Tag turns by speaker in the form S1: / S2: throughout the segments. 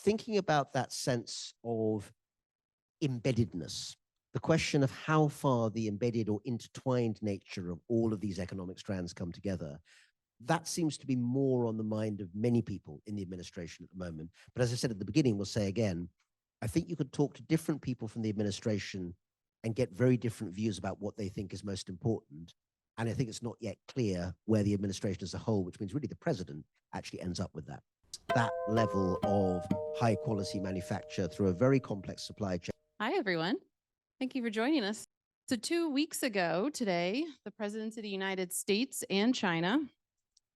S1: thinking about that sense of embeddedness, the question of how far the embedded or intertwined nature of all of these economic strands come together, that seems to be more on the mind of many people in the administration at the moment. But as I said at the beginning, we'll say again, I think you could talk to different people from the administration and get very different views about what they think is most important. And I think it's not yet clear where the administration as a whole, which means really the president, actually ends up with that level of high quality manufacture through a very complex supply chain.
S2: Hi, everyone. Thank you for joining us. So 2 weeks ago today, the presidents of the United States and China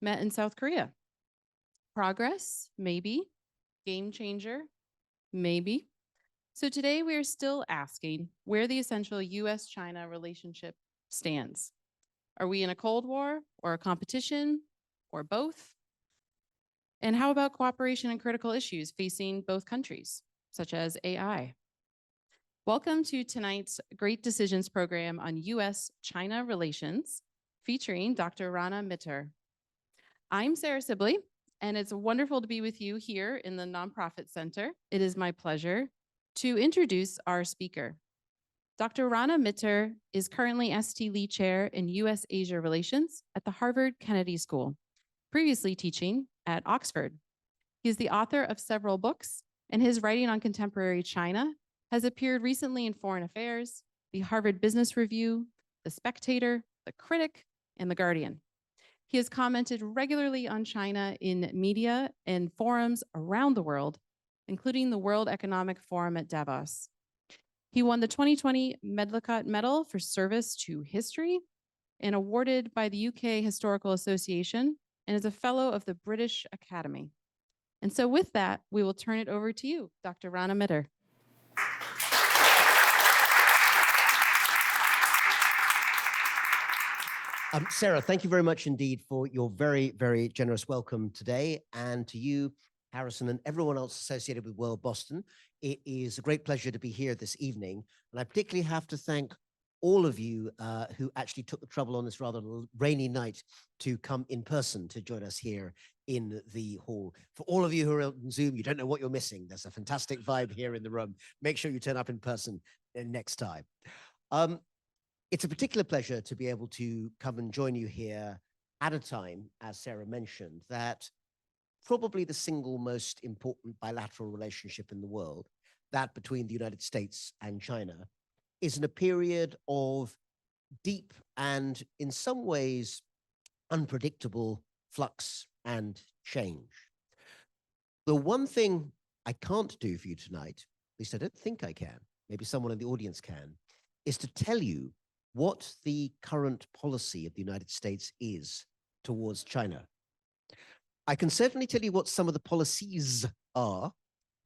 S2: met in South Korea. Progress? Maybe. Game changer? Maybe. So today we are still asking where the essential US-China relationship stands. Are we in a Cold War or a competition or both? And how about cooperation in critical issues facing both countries, such as AI? Welcome to tonight's Great Decisions program on US-China relations, featuring Dr. Rana Mitter. I'm Sarah Sibley, and it's wonderful to be with you here in the Nonprofit Center. It is my pleasure to introduce our speaker. Dr. Rana Mitter is currently ST Lee Chair in US-Asia Relations at the Harvard Kennedy School, previously teaching at Oxford. He is the author of several books, and his writing on contemporary China has appeared recently in Foreign Affairs, the Harvard Business Review, The Spectator, The Critic, and The Guardian. He has commented regularly on China in media and forums around the world, including the World Economic Forum at Davos. He won the 2020 Medlicott Medal for service to history and awarded by the UK Historical Association, and is a fellow of the British Academy. And so with that, we will turn it over to you, Dr. Rana Mitter.
S1: Sarah, thank you very much indeed for your very, very generous welcome today. And to you, Harrison, and everyone else associated with WorldBoston, it is a great pleasure to be here this evening. And I particularly have to thank all of you who actually took the trouble on this rather rainy night to come in person to join us here in the hall. For all of you who are on Zoom, you don't know what you're missing. There's a fantastic vibe here in the room. Make sure you turn up in person next time. It's a particular pleasure to be able to come and join you here at a time, as Sarah mentioned, that probably the single most important bilateral relationship in the world, that between the United States and China, is in a period of deep and in some ways unpredictable flux and change. The one thing I can't do for you tonight, at least I don't think I can, maybe someone in the audience can, is to tell you what the current policy of the United States is towards China. I can certainly tell you what some of the policies are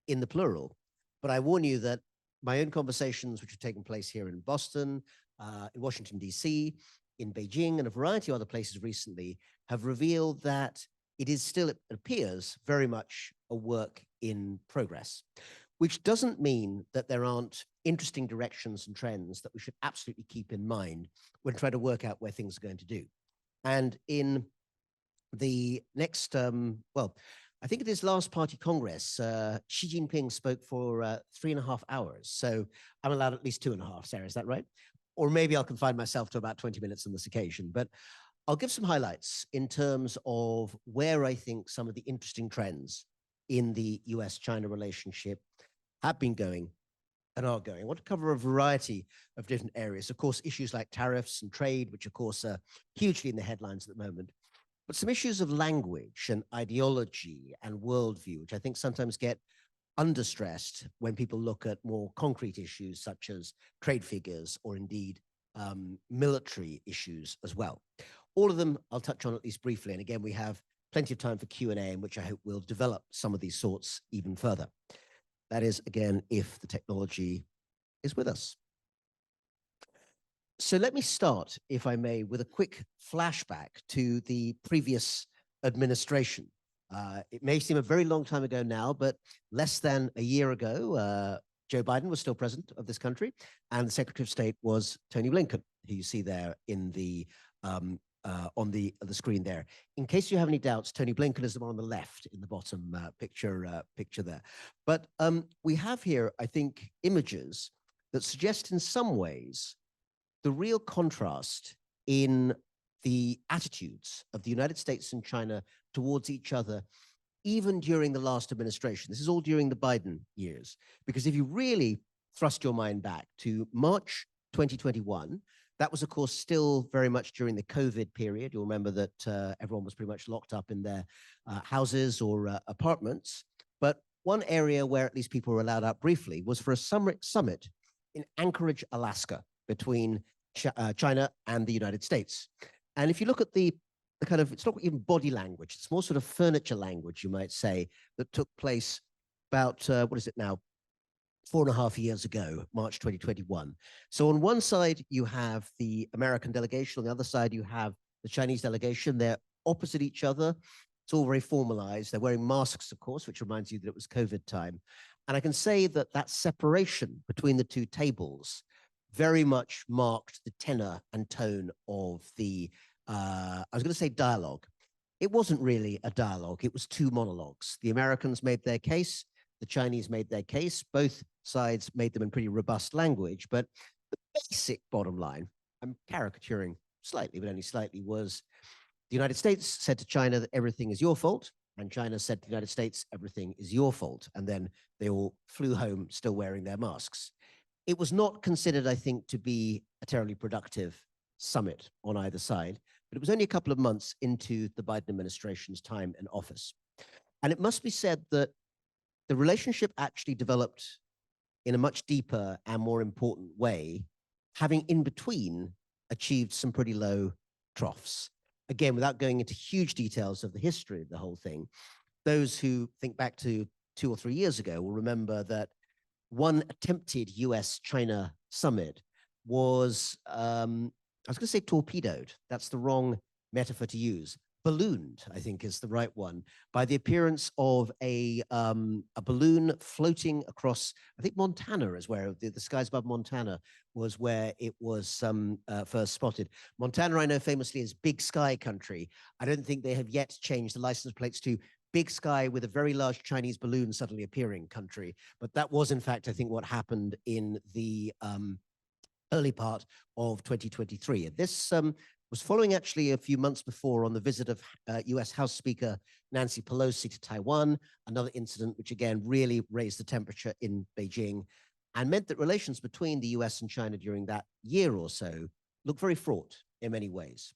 S1: in the plural, but I warn you that my own conversations, which have taken place here in Boston, in Washington, D.C., in Beijing, and a variety of other places recently, have revealed that it is still, it appears, very much a work in progress, which doesn't mean that there aren't interesting directions and trends that we should absolutely keep in mind when trying to work out where things are going to do. And in the next, well, I think at his last party Congress, Xi Jinping spoke for 3.5 hours. So I'm allowed at least 2.5, Sarah, is that right? Or maybe I'll confine myself to about 20 minutes on this occasion. But I'll give some highlights in terms of where I think some of the interesting trends in the US-China relationship have been going and are going. I want to cover a variety of different areas. Of course, issues like tariffs and trade, which of course are hugely in the headlines at the moment, but some issues of language and ideology and worldview, which I think sometimes get understressed when people look at more concrete issues such as trade figures or indeed military issues as well. All of them I'll touch on at least briefly. And again, we have plenty of time for Q&A, in which I hope we'll develop some of these sorts even further. That is, again, if the technology is with us. So let me start, if I may, with a quick flashback to the previous administration. It may seem a very long time ago now, but less than a year ago, Joe Biden was still president of this country, and the Secretary of State was Tony Blinken, who you see there in the on the screen there. In case you have any doubts, Tony Blinken is the one on the left in the bottom picture there. But we have here, I think, images that suggest in some ways the real contrast in the attitudes of the United States and China towards each other, even during the last administration. This is all during the Biden years, because if you really thrust your mind back to March 2021, that was, of course, still very much during the COVID period. You'll remember that everyone was pretty much locked up in their houses or apartments. But one area where at least people were allowed out briefly was for a summit in Anchorage, Alaska, between China and the United States. And if you look at the kind of, it's not even body language, it's more sort of furniture language, you might say, that took place about, what is it now, 4.5 years ago, March 2021. So on one side, you have the American delegation. On the other side, you have the Chinese delegation. They're opposite each other. It's all very formalized. They're wearing masks, of course, which reminds you that it was COVID time. And I can say that that separation between the two tables very much marked the tenor and tone of the, I was going to say dialogue. It wasn't really a dialogue. It was two monologues. The Americans made their case. The Chinese made their case. Both sides made them in pretty robust language. But the basic bottom line, I'm caricaturing slightly, but only slightly, was the United States said to China that everything is your fault. And China said to the United States, everything is your fault. And then they all flew home still wearing their masks. It was not considered, I think, to be a terribly productive summit on either side, but it was only a couple of months into the Biden administration's time in office. And it must be said that the relationship actually developed in a much deeper and more important way, having in between achieved some pretty low troughs. Again, without going into huge details of the history of the whole thing, those who think back to 2 or 3 years ago will remember that one attempted US-China summit was, I was going to say torpedoed. That's the wrong metaphor to use. Ballooned, I think, is the right one, by the appearance of a balloon floating across, I think Montana is where, the skies above Montana was where it was first spotted. Montana, I know famously, is big sky country. I don't think they have yet changed the license plates to big sky with a very large Chinese balloon suddenly appearing country. But that was, in fact, I think, what happened in the early part of 2023. This was following actually a few months before on the visit of US House Speaker Nancy Pelosi to Taiwan, another incident which again really raised the temperature in Beijing and meant that relations between the US and China during that year or so looked very fraught in many ways.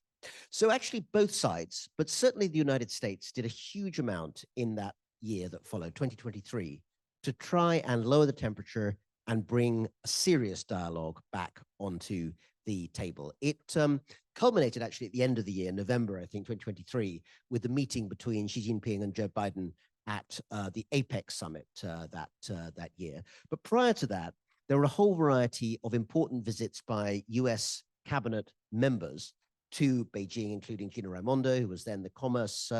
S1: So actually both sides, but certainly the United States, did a huge amount in that year that followed, 2023, to try and lower the temperature and bring a serious dialogue back onto the table. It culminated actually at the end of the year, November, I think, 2023, with the meeting between Xi Jinping and Joe Biden at the APEC summit that year. But prior to that, there were a whole variety of important visits by US cabinet members to Beijing, including Gina Raimondo, who was then the Commerce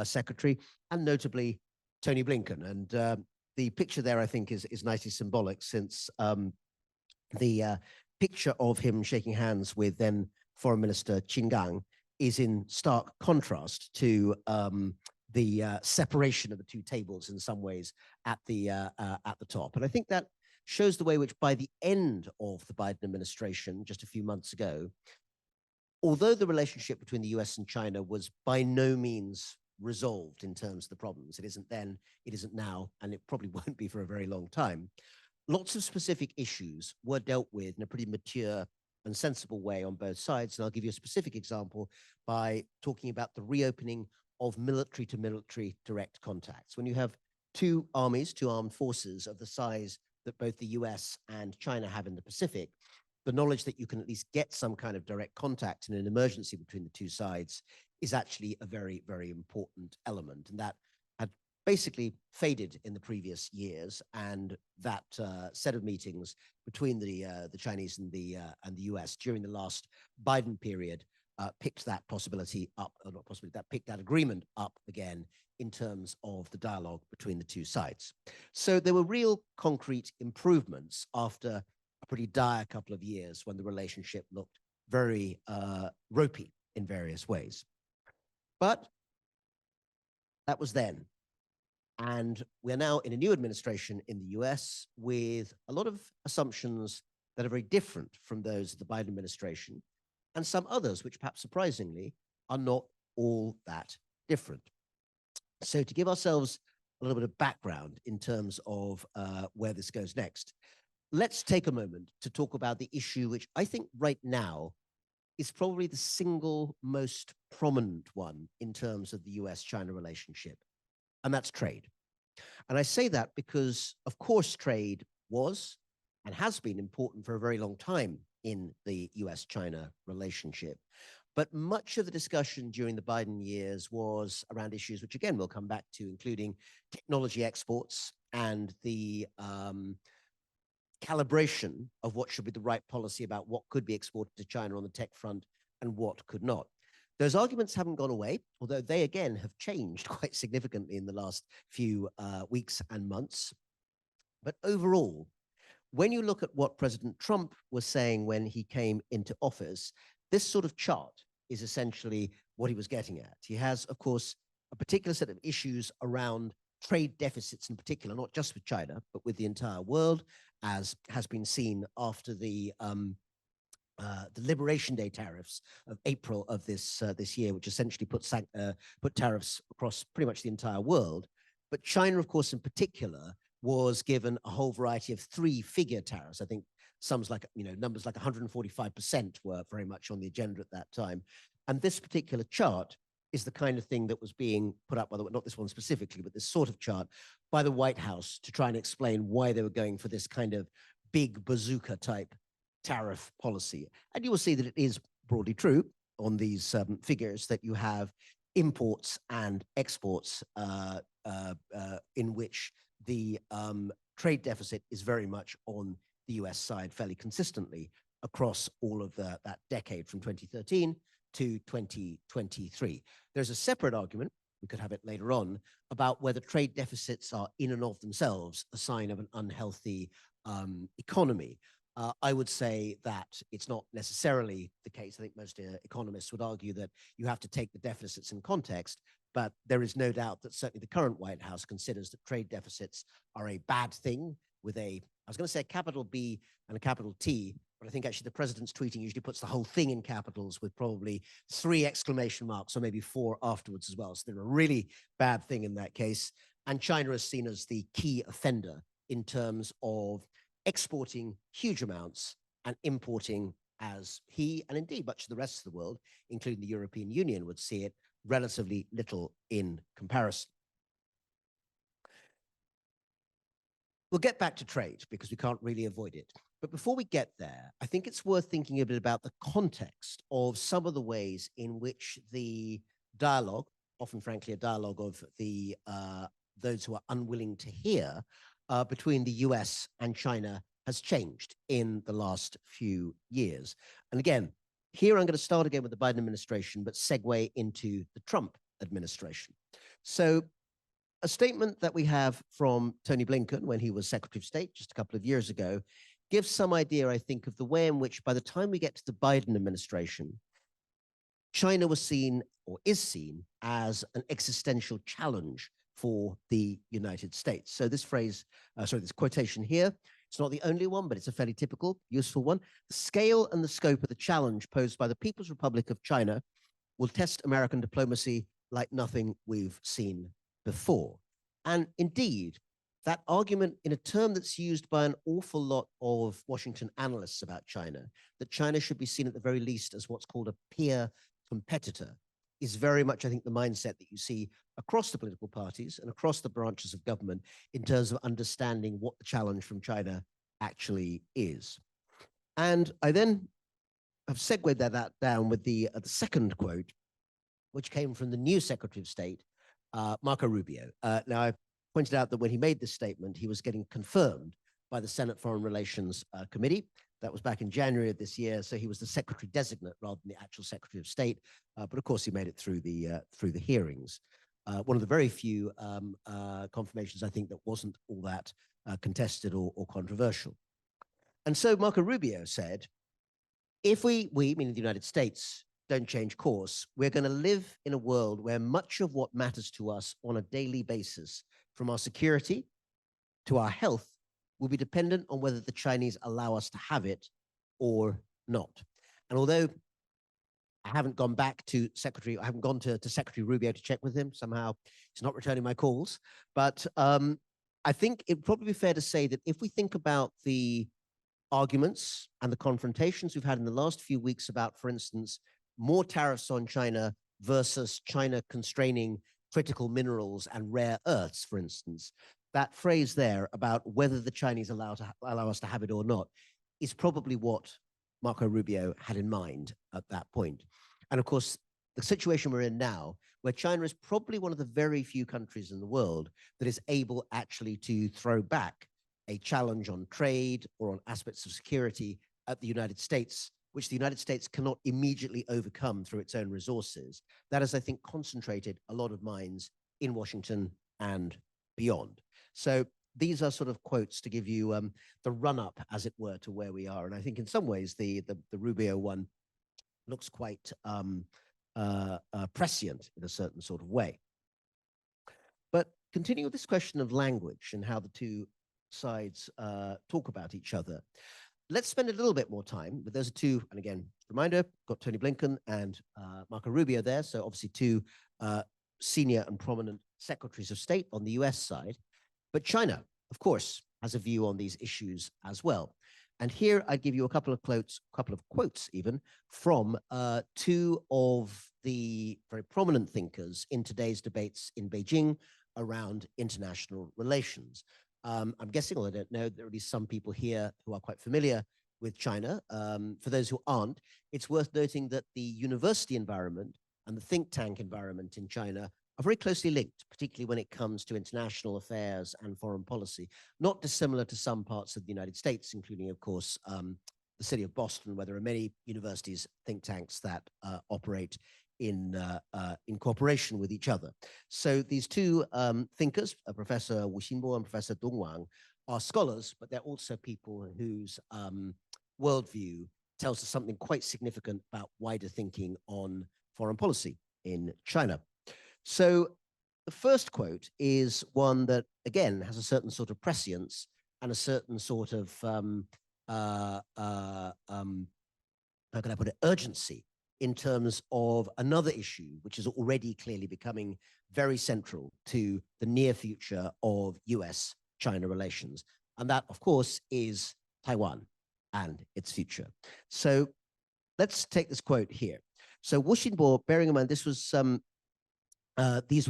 S1: Secretary, and notably Tony Blinken. And the picture there, I think, is nicely symbolic, since the picture of him shaking hands with then Foreign Minister Qin Gang is in stark contrast to the separation of the two tables in some ways at the top. And I think that shows the way which by the end of the Biden administration, just a few months ago, although the relationship between the US and China was by no means resolved in terms of the problems, it isn't then, it isn't now, and it probably won't be for a very long time, lots of specific issues were dealt with in a pretty mature and sensible way on both sides. And I'll give you a specific example by talking about the reopening of military to military direct contacts. When you have two armies, two armed forces of the size that both the US and China have in the Pacific, the knowledge that you can at least get some kind of direct contact in an emergency between the two sides is actually a very, very important element. And that had basically faded in the previous years. And that set of meetings between the Chinese and the US during the last Biden period picked that possibility up, or not possibility, that picked that agreement up again in terms of the dialogue between the two sides. So there were real concrete improvements after a pretty dire couple of years when the relationship looked very ropey in various ways. But that was then. And we're now in a new administration in the US with a lot of assumptions that are very different from those of the Biden administration, and some others, which perhaps surprisingly are not all that different. So, to give ourselves a little bit of background in terms of where this goes next, let's take a moment to talk about the issue which I think right now is probably the single most prominent one in terms of the US-China relationship, and that's trade. And I say that because, of course, trade was and has been important for a very long time in the US-China relationship. But much of the discussion during the Biden years was around issues which, again, we'll come back to, including technology exports and the calibration of what should be the right policy about what could be exported to China on the tech front and what could not. Those arguments haven't gone away, although they, again, have changed quite significantly in the last few weeks and months. But overall, when you look at what President Trump was saying when he came into office, this sort of chart is essentially what he was getting at. He has, of course, a particular set of issues around trade deficits in particular, not just with China, but with the entire world, as has been seen after the Liberation Day tariffs of April of this year, which essentially put tariffs across pretty much the entire world. But China, of course, in particular, was given a whole variety of three-figure tariffs. I think numbers like 145% were very much on the agenda at that time. And this particular chart is the kind of thing that was being put up by not this one specifically, but this sort of chart by the White House to try and explain why they were going for this kind of big bazooka type tariff policy. And you will see that it is broadly true on these figures that you have imports and exports in which the trade deficit is very much on the US side fairly consistently across all of that decade from 2013 to 2023. There's a separate argument, we could have it later on, about whether trade deficits are in and of themselves a sign of an unhealthy economy. I would say that it's not necessarily the case. I think most economists would argue that you have to take the deficits in context, but there is no doubt that certainly the current White House considers that trade deficits are a bad thing with I was going to say a capital B and a capital T, but I think actually the president's tweeting usually puts the whole thing in capitals with probably 3 exclamation marks or maybe 4 afterwards as well. So they're a really bad thing in that case. And China is seen as the key offender in terms of exporting huge amounts and importing, as he and indeed much of the rest of the world, including the European Union, would see it, relatively little in comparison. We'll get back to trade because we can't really avoid it. But before we get there, I think it's worth thinking a bit about the context of some of the ways in which the dialogue, often frankly a dialogue of the those who are unwilling to hear, between the US and China has changed in the last few years. And again, here I'm going to start again with the Biden administration, but segue into the Trump administration. So a statement that we have from Tony Blinken when he was Secretary of State just a couple of years ago gives some idea, I think, of the way in which by the time we get to the Biden administration, China was seen or is seen as an existential challenge for the United States. So this this quotation here, it's not the only one, but it's a fairly typical, useful one. The scale and the scope of the challenge posed by the People's Republic of China will test American diplomacy like nothing we've seen before. And indeed, that argument in a term that's used by an awful lot of Washington analysts about China, that China should be seen at the very least as what's called a peer competitor, is very much, I think, the mindset that you see across the political parties and across the branches of government in terms of understanding what the challenge from China actually is. And I then have segued that down with the second quote, which came from the new Secretary of State, Marco Rubio. Now, I pointed out that when he made this statement, he was getting confirmed by the Senate Foreign Relations Committee. That was back in January of this year, so he was the Secretary Designate rather than the actual Secretary of State. But of course, he made it through the hearings. One of the very few confirmations, I think, that wasn't all that contested or controversial. And so Marco Rubio said, if we, meaning the United States, don't change course, we're going to live in a world where much of what matters to us on a daily basis, from our security to our health, will be dependent on whether the Chinese allow us to have it or not. And although I haven't gone back to Secretary, I haven't gone to Secretary Rubio to check with him. Somehow he's not returning my calls. But I think it would probably be fair to say that if we think about the arguments and the confrontations we've had in the last few weeks about, for instance, more tariffs on China versus China constraining critical minerals and rare earths, for instance, that phrase there about whether the Chinese allow us to have it or not is probably what Marco Rubio had in mind at that point. And of course, the situation we're in now, where China is probably one of the very few countries in the world that is able actually to throw back a challenge on trade or on aspects of security at the United States, which the United States cannot immediately overcome through its own resources. That has, I think, concentrated a lot of minds in Washington and beyond. So these are sort of quotes to give you the run-up, as it were, to where we are. And I think in some ways, the Rubio one looks quite prescient in a certain sort of way. But continuing with this question of language and how the two sides talk about each other, let's spend a little bit more time. But those are two, and again, reminder, got Tony Blinken and Marco Rubio there. So obviously two senior and prominent secretaries of state on the US side. But China, of course, has a view on these issues as well. And here I'd give you a couple of quotes even, from two of the very prominent thinkers in today's debates in Beijing around international relations. I'm guessing, although I don't know, there are at least some people here who are quite familiar with China. For those who aren't, it's worth noting that the university environment and the think tank environment in China are very closely linked, particularly when it comes to international affairs and foreign policy, not dissimilar to some parts of the United States, including, of course, the city of Boston, where there are many universities, think tanks that operate in cooperation with each other. So these two thinkers, Professor Wu Xinbo and Professor Dong Wang, are scholars, but they're also people whose worldview tells us something quite significant about wider thinking on foreign policy in China. So the first quote is one that, again, has a certain sort of prescience and a certain sort of, how can I put it, urgency in terms of another issue, which is already clearly becoming very central to the near future of US-China relations. And that, of course, is Taiwan and its future. So let's take this quote here. So Wu Xinbo, bearing in mind this was this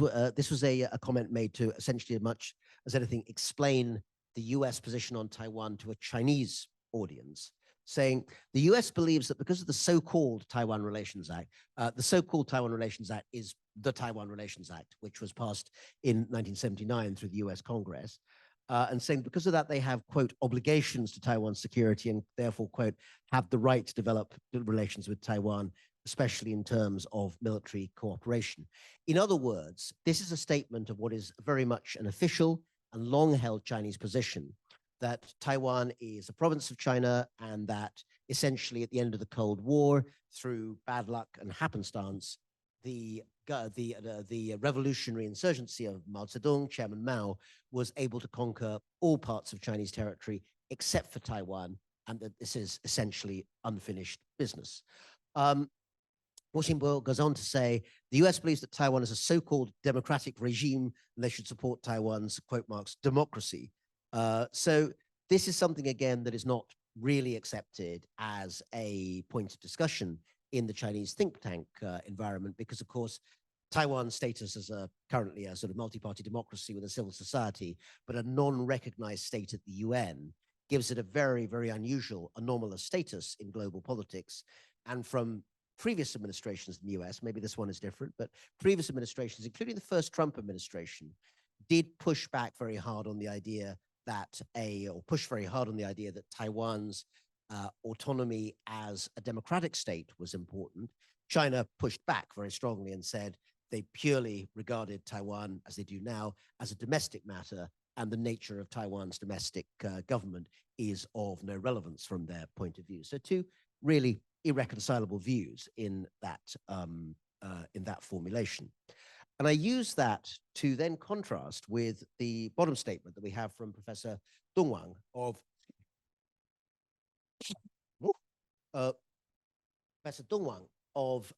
S1: was a comment made to essentially, as much as anything, explain the US position on Taiwan to a Chinese audience, saying the US believes that because of the so-called Taiwan Relations Act, the so-called Taiwan Relations Act is the Taiwan Relations Act, which was passed in 1979 through the US Congress, and saying because of that, they have, quote, obligations to Taiwan's security and therefore, quote, have the right to develop relations with Taiwan, especially in terms of military cooperation. In other words, this is a statement of what is very much an official and long-held Chinese position, that Taiwan is a province of China and that essentially at the end of the Cold War, through bad luck and happenstance, the revolutionary insurgency of Mao Zedong, Chairman Mao, was able to conquer all parts of Chinese territory except for Taiwan, and that this is essentially unfinished business. Wu Xinbo goes on to say, the US believes that Taiwan is a so-called democratic regime and they should support Taiwan's, quote marks, democracy. So this is something, again, that is not really accepted as a point of discussion in the Chinese think tank environment, because, of course, Taiwan's status as currently a sort of multi-party democracy with a civil society, but a non-recognized state at the UN, gives it a very, very unusual, anomalous status in global politics. And from previous administrations in the US, maybe this one is different, but previous administrations, including the first Trump administration, did push back very hard on the idea that Taiwan's autonomy as a democratic state was important. China pushed back very strongly and said they purely regarded Taiwan, as they do now, as a domestic matter, and the nature of Taiwan's domestic government is of no relevance from their point of view. So two really irreconcilable views in that formulation. And I use that to then contrast with the bottom statement that we have from Professor Dong Wang of Professor Dong Wang of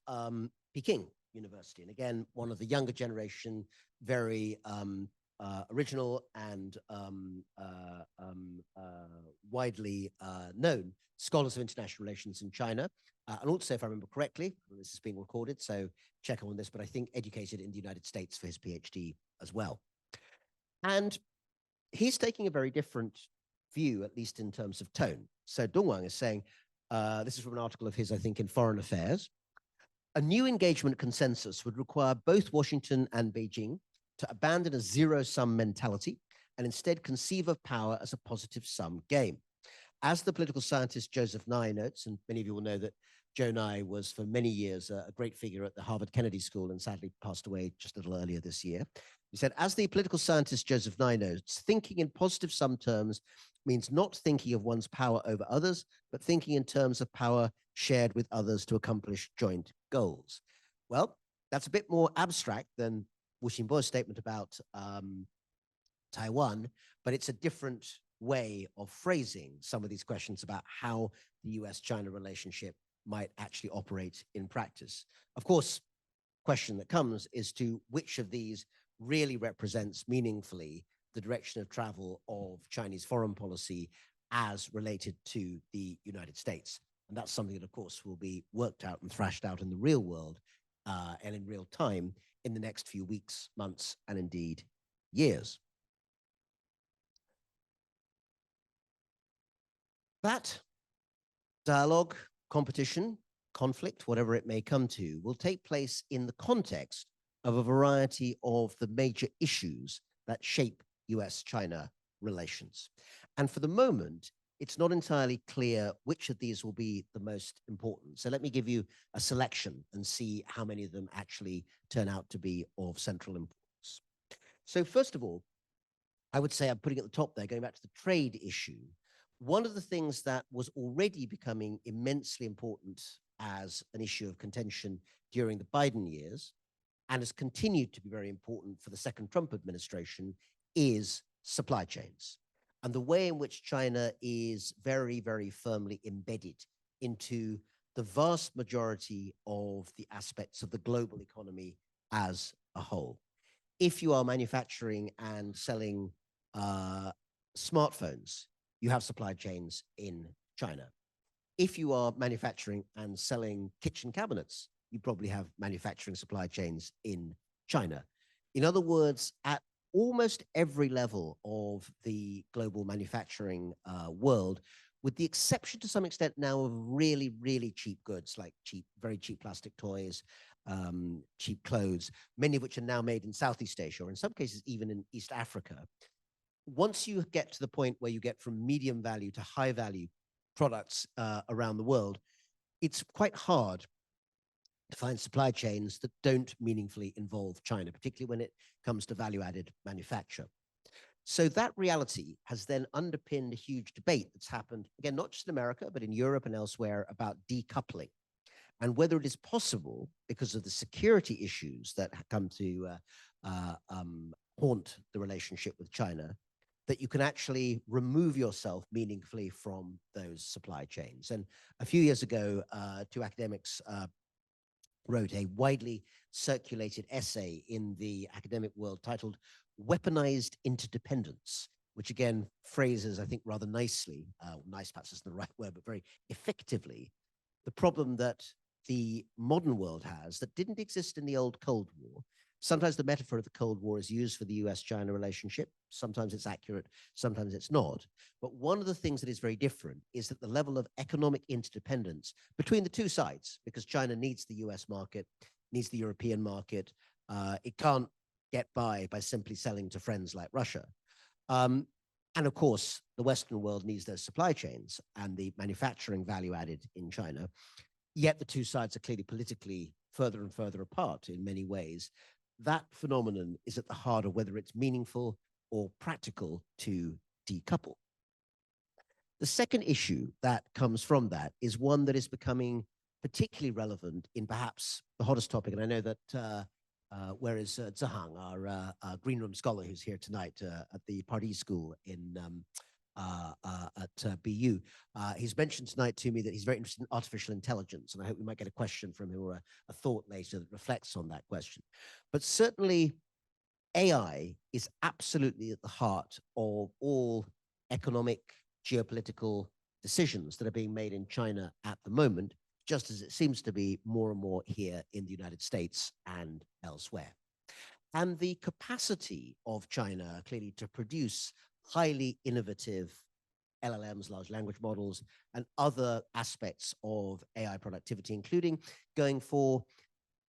S1: Peking University. And again, one of the younger generation, very original and widely known scholars of international relations in China. And also, if I remember correctly, this is being recorded, so check on this, but I think educated in the United States for his PhD as well. And he's taking a very different view, at least in terms of tone. So Dong Wang is saying, this is from an article of his, I think, in Foreign Affairs. A new engagement consensus would require both Washington and Beijing to abandon a zero-sum mentality and instead conceive of power as a positive-sum game. As the political scientist Joseph Nye notes, and many of you will know that Joe Nye was for many years a great figure at the Harvard Kennedy School and sadly passed away just a little earlier this year. He said, as the political scientist Joseph Nye notes, thinking in positive-sum terms means not thinking of one's power over others, but thinking in terms of power shared with others to accomplish joint goals. Well, that's a bit more abstract than Wu Xinbo's statement about Taiwan, but it's a different way of phrasing some of these questions about how the US-China relationship might actually operate in practice. Of course, question that comes is to which of these really represents meaningfully the direction of travel of Chinese foreign policy as related to the United States. And that's something that, of course, will be worked out and thrashed out in the real world and in real time in the next few weeks, months, and indeed years. That dialogue, competition, conflict, whatever it may come to, will take place in the context of a variety of the major issues that shape US-China relations. And for the moment, it's not entirely clear which of these will be the most important. So let me give you a selection and see how many of them actually turn out to be of central importance. So first of all, I would say I'm putting at the top there, going back to the trade issue. One of the things that was already becoming immensely important as an issue of contention during the Biden years, and has continued to be very important for the second Trump administration, is supply chains. And the way in which China is very, very firmly embedded into the vast majority of the aspects of the global economy as a whole. If you are manufacturing and selling smartphones, you have supply chains in China. If you are manufacturing and selling kitchen cabinets, you probably have manufacturing supply chains in China. In other words, at almost every level of the global manufacturing world, with the exception to some extent now of really, really cheap goods, like very cheap plastic toys, cheap clothes, many of which are now made in Southeast Asia, or in some cases even in East Africa. Once you get to the point where you get from medium value to high value products around the world, it's quite hard to find supply chains that don't meaningfully involve China, particularly when it comes to value-added manufacture. So that reality has then underpinned a huge debate that's happened, again, not just in America, but in Europe and elsewhere, about decoupling and whether it is possible, because of the security issues that come to haunt the relationship with China, that you can actually remove yourself meaningfully from those supply chains. And a few years ago, two academics wrote a widely circulated essay in the academic world titled Weaponized Interdependence, which again phrases, I think, rather nicely, nice perhaps isn't the right word, but very effectively, the problem that the modern world has that didn't exist in the old Cold War. Sometimes the metaphor of the Cold War is used for the US-China relationship. Sometimes it's accurate, sometimes it's not. But one of the things that is very different is that the level of economic interdependence between the two sides, because China needs the US market, needs the European market. It can't get by simply selling to friends like Russia. And of course, the Western world needs those supply chains and the manufacturing value added in China. Yet the two sides are clearly politically further and further apart in many ways. That phenomenon is at the heart of whether it's meaningful or practical to decouple. The second issue that comes from that is one that is becoming particularly relevant in perhaps the hottest topic. And I know that where is Zahang, our green room scholar who's here tonight at the Pardee School at BU. He's mentioned tonight to me that he's very interested in artificial intelligence, and I hope we might get a question from him or a thought later that reflects on that question. But certainly, AI is absolutely at the heart of all economic, geopolitical decisions that are being made in China at the moment, just as it seems to be more and more here in the United States and elsewhere. And the capacity of China clearly to produce highly innovative LLMs, large language models, and other aspects of AI productivity, including going for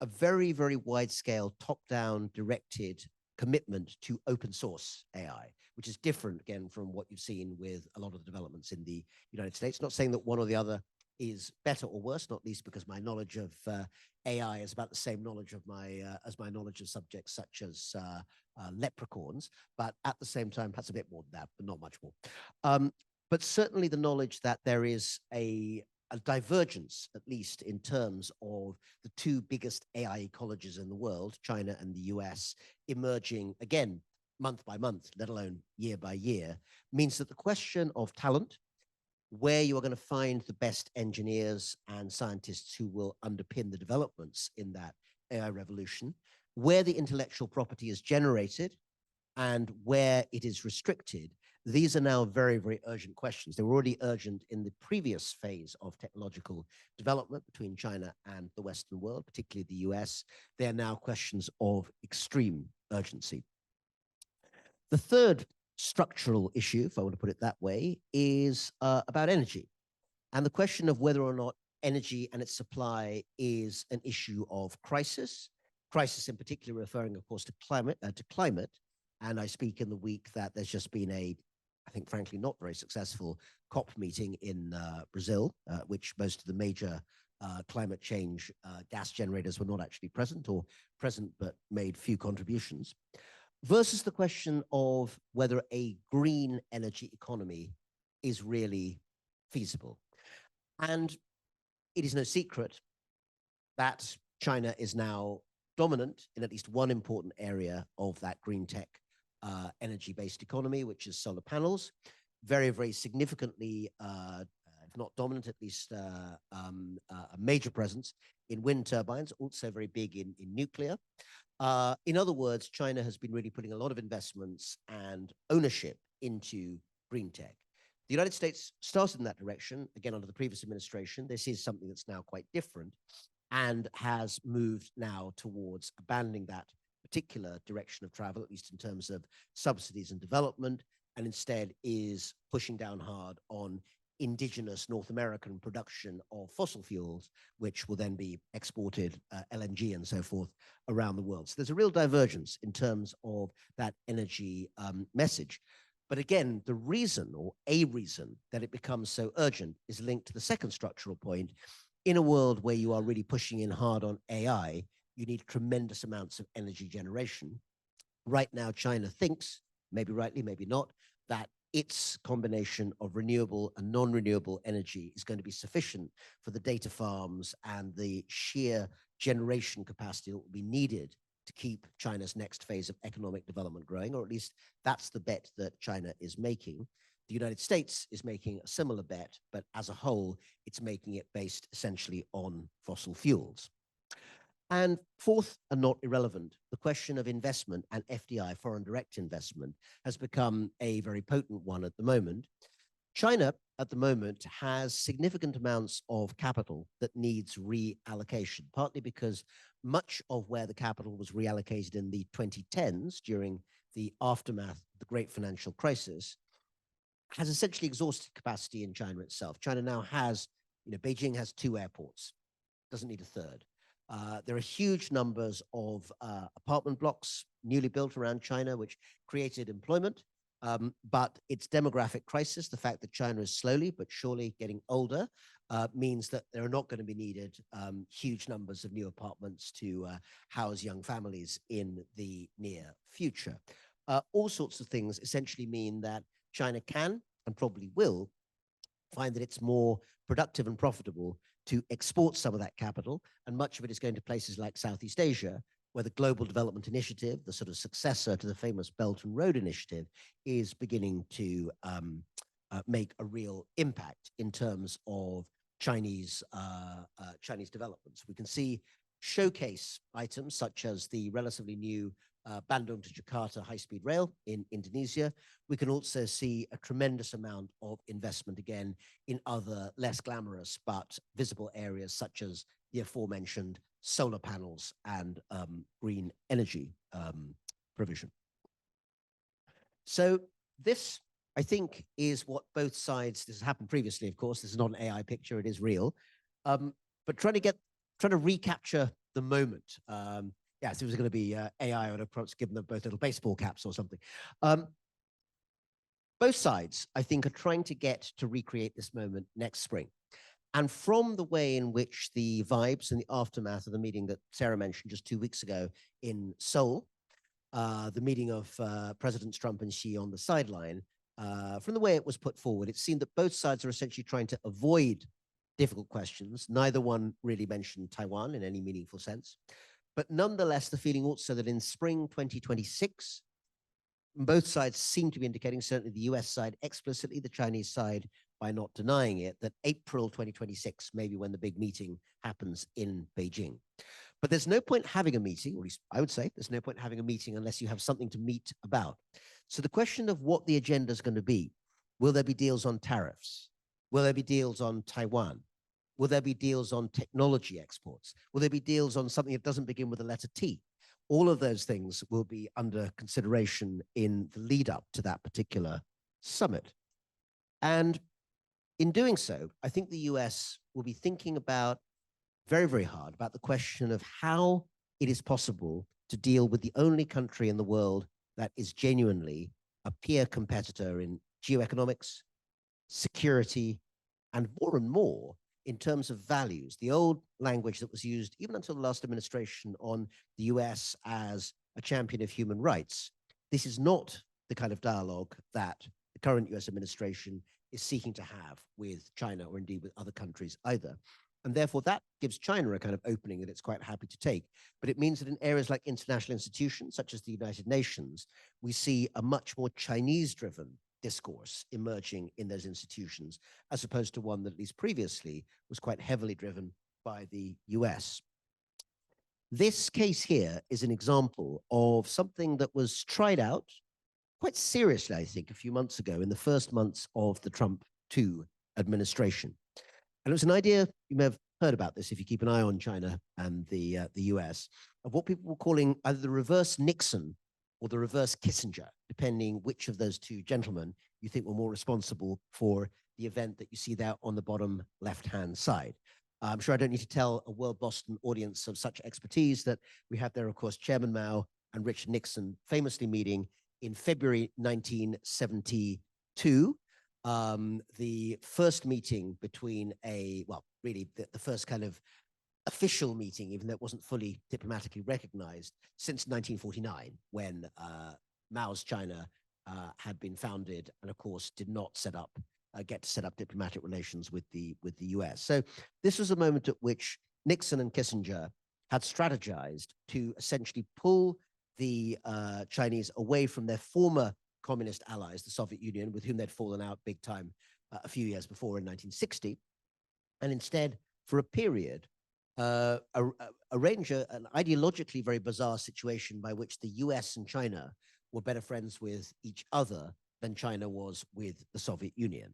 S1: a very, very wide scale, top-down directed commitment to open source AI, which is different again from what you've seen with a lot of the developments in the United States. Not saying that one or the other is better or worse, not least because my knowledge of AI is about the same knowledge of as my knowledge of subjects such as leprechauns, but at the same time, perhaps a bit more than that, but not much more. But certainly the knowledge that there is a divergence, at least in terms of the two biggest AI ecologies in the world, China and the US, emerging again month by month, let alone year by year, means that the question of talent, where you are going to find the best engineers and scientists who will underpin the developments in that AI revolution, where the intellectual property is generated and where it is restricted, these are now very, very urgent questions. They were already urgent in the previous phase of technological development between China and the Western world, particularly the US. They are now questions of extreme urgency. The third structural issue, if I want to put it that way, is about energy. And the question of whether or not energy and its supply is an issue of crisis in particular referring, of course, to climate. And I speak in the week that there's just been I think, frankly, not very successful COP meeting in Brazil, which most of the major climate change gas generators were not actually present or present but made few contributions, versus the question of whether a green energy economy is really feasible. And it is no secret that China is now dominant in at least one important area of that green tech energy-based economy, which is solar panels, very, very significantly, if not dominant, at least a major presence in wind turbines, also very big in nuclear. In other words, China has been really putting a lot of investments and ownership into green tech. The United States started in that direction, again, under the previous administration. This is something that's now quite different and has moved now towards abandoning that particular direction of travel, at least in terms of subsidies and development, and instead is pushing down hard on indigenous North American production of fossil fuels, which will then be exported, LNG and so forth, around the world. So there's a real divergence in terms of that energy message. But again, the reason or a reason that it becomes so urgent is linked to the second structural point. In a world where you are really pushing in hard on AI, you need tremendous amounts of energy generation. Right now, China thinks, maybe rightly, maybe not, that its combination of renewable and non-renewable energy is going to be sufficient for the data farms and the sheer generation capacity that will be needed to keep China's next phase of economic development growing, or at least that's the bet that China is making. The United States is making a similar bet, but as a whole, it's making it based essentially on fossil fuels. And fourth, and not irrelevant, the question of investment and FDI, foreign direct investment, has become a very potent one at the moment. China, at the moment, has significant amounts of capital that needs reallocation, partly because much of where the capital was reallocated in the 2010s during the aftermath of the great financial crisis has essentially exhausted capacity in China itself. China now has, Beijing has 2 airports, doesn't need a third. There are huge numbers of apartment blocks newly built around China, which created employment. But its demographic crisis, the fact that China is slowly but surely getting older, means that there are not going to be needed huge numbers of new apartments to house young families in the near future. All sorts of things essentially mean that China can and probably will find that it's more productive and profitable to export some of that capital, and much of it is going to places like Southeast Asia, where the Global Development Initiative, the sort of successor to the famous Belt and Road Initiative, is beginning to make a real impact in terms of Chinese developments. We can see showcase items such as the relatively new Bandung to Jakarta high-speed rail in Indonesia. We can also see a tremendous amount of investment, again, in other less glamorous but visible areas such as the aforementioned solar panels and green energy provision. So this, I think, is what both sides, this has happened previously, of course, this is not an AI picture, it is real, but trying to recapture the moment. Yes, it was going to be AI, I would have perhaps given them both little baseball caps or something. Both sides, I think, are trying to get to recreate this moment next spring. And from the way in which the vibes and the aftermath of the meeting that Sarah mentioned just 2 weeks ago in Seoul, the meeting of Presidents Trump and Xi on the sideline, from the way it was put forward, it seemed that both sides are essentially trying to avoid difficult questions. Neither one really mentioned Taiwan in any meaningful sense. But nonetheless, the feeling also that in spring 2026, both sides seem to be indicating, certainly the US side explicitly, the Chinese side by not denying it, that April 2026 may be when the big meeting happens in Beijing. But there's no point having a meeting, or at least I would say there's no point having a meeting unless you have something to meet about. So the question of what the agenda is going to be, will there be deals on tariffs? Will there be deals on Taiwan? Will there be deals on technology exports? Will there be deals on something that doesn't begin with the letter T? All of those things will be under consideration in the lead up to that particular summit. And in doing so, I think the US will be thinking about very, very hard about the question of how it is possible to deal with the only country in the world that is genuinely a peer competitor in geoeconomics, security, and more in terms of values. The old language that was used even until the last administration on the US as a champion of human rights. This is not the kind of dialogue that the current US administration is seeking to have with China or indeed with other countries either. And therefore that gives China a kind of opening that it's quite happy to take. But it means that in areas like international institutions, such as the United Nations, we see a much more Chinese-driven discourse emerging in those institutions, as opposed to one that at least previously was quite heavily driven by the US. This case here is an example of something that was tried out quite seriously, I think, a few months ago in the first months of the Trump 2 administration. And it was an idea, you may have heard about this if you keep an eye on China and the US, of what people were calling either the reverse Nixon or the reverse Kissinger, depending which of those two gentlemen you think were more responsible for the event that you see there on the bottom left-hand side. I'm sure I don't need to tell a WorldBoston audience of such expertise that we have there, of course, Chairman Mao and Richard Nixon famously meeting in February 1972. The first meeting between really the first kind of official meeting, even though it wasn't fully diplomatically recognized, since 1949, when Mao's China had been founded and, of course, did not get to set up diplomatic relations with the US. So this was a moment at which Nixon and Kissinger had strategized to essentially pull the Chinese away from their former communist allies, the Soviet Union, with whom they'd fallen out big time a few years before in 1960, and instead, for a period, arrange an ideologically very bizarre situation by which the US and China were better friends with each other than China was with the Soviet Union.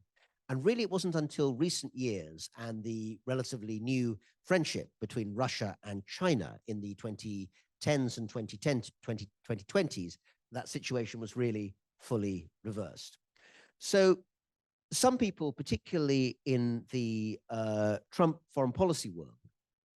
S1: And really, it wasn't until recent years and the relatively new friendship between Russia and China in the 2010s and 2020s, that situation was really fully reversed. So some people, particularly in the Trump foreign policy world,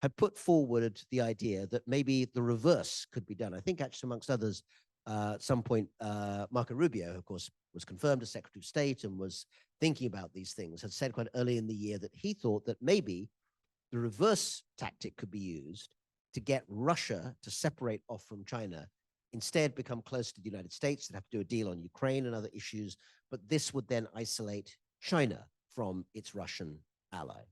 S1: had put forward the idea that maybe the reverse could be done. I think actually amongst others, at some point, Marco Rubio, of course, was confirmed as Secretary of State and was thinking about these things, had said quite early in the year that he thought that maybe the reverse tactic could be used to get Russia to separate off from China, instead become close to the United States. They'd have to do a deal on Ukraine and other issues, but this would then isolate China from its Russian ally.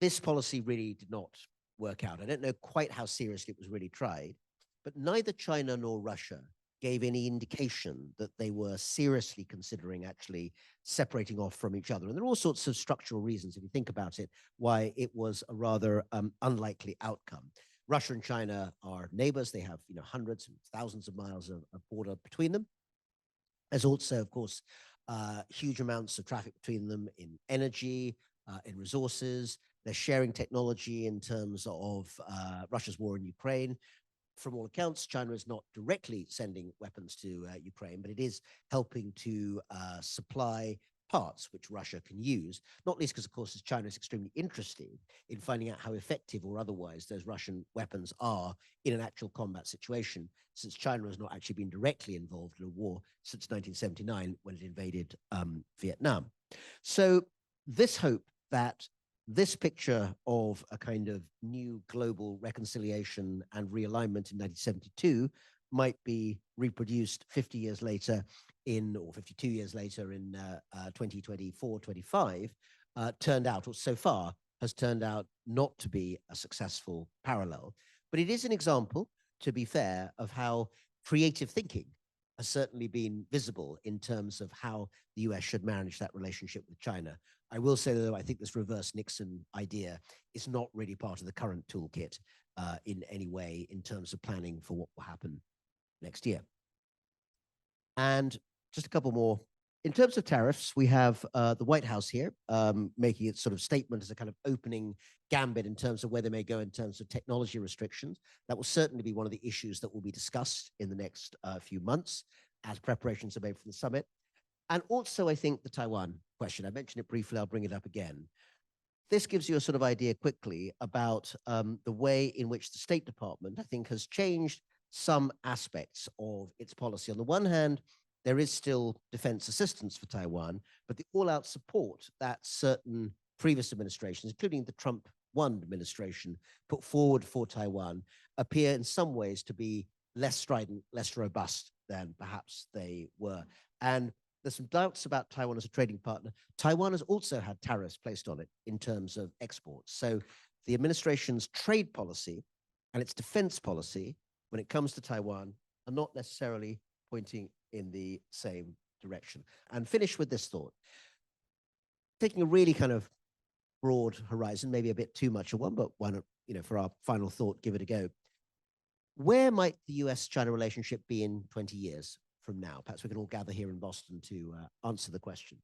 S1: This policy really did not work out. I don't know quite how seriously it was really tried, but neither China nor Russia gave any indication that they were seriously considering actually separating off from each other. And there are all sorts of structural reasons, if you think about it, why it was a rather unlikely outcome. Russia and China are neighbors. They have hundreds and thousands of miles of border between them. There's also, of course, huge amounts of traffic between them in energy, in resources. They're sharing technology in terms of Russia's war in Ukraine. From all accounts, China is not directly sending weapons to Ukraine, but it is helping to supply parts which Russia can use, not least because, of course, China is extremely interested in finding out how effective or otherwise those Russian weapons are in an actual combat situation, since China has not actually been directly involved in a war since 1979 when it invaded Vietnam. So this hope that this picture of a kind of new global reconciliation and realignment in 1972 might be reproduced 50 years later or 52 years later in 2024, 25, turned out, or so far has turned out not to be a successful parallel. But it is an example, to be fair, of how creative thinking has certainly been visible in terms of how the US should manage that relationship with China. I will say, though, I think this reverse Nixon idea is not really part of the current toolkit in any way in terms of planning for what will happen next year. And just a couple more. In terms of tariffs, we have the White House here making its sort of statement as a kind of opening gambit in terms of where they may go in terms of technology restrictions. That will certainly be one of the issues that will be discussed in the next few months as preparations are made for the summit. And also, I think the Taiwan question, I mentioned it briefly, I'll bring it up again. This gives you a sort of idea quickly about the way in which the State Department, I think, has changed some aspects of its policy. On the one hand, there is still defense assistance for Taiwan, but the all-out support that certain previous administrations, including the Trump 1 administration, put forward for Taiwan appear in some ways to be less strident, less robust than perhaps they were. And there's some doubts about Taiwan as a trading partner. Taiwan has also had tariffs placed on it in terms of exports. So the administration's trade policy and its defense policy when it comes to Taiwan are not necessarily pointing in the same direction. And finish with this thought. Taking a really kind of broad horizon, maybe a bit too much of one, but why not, for our final thought, give it a go. Where might the US-China relationship be in 20 years from now? Perhaps we can all gather here in Boston to answer the question.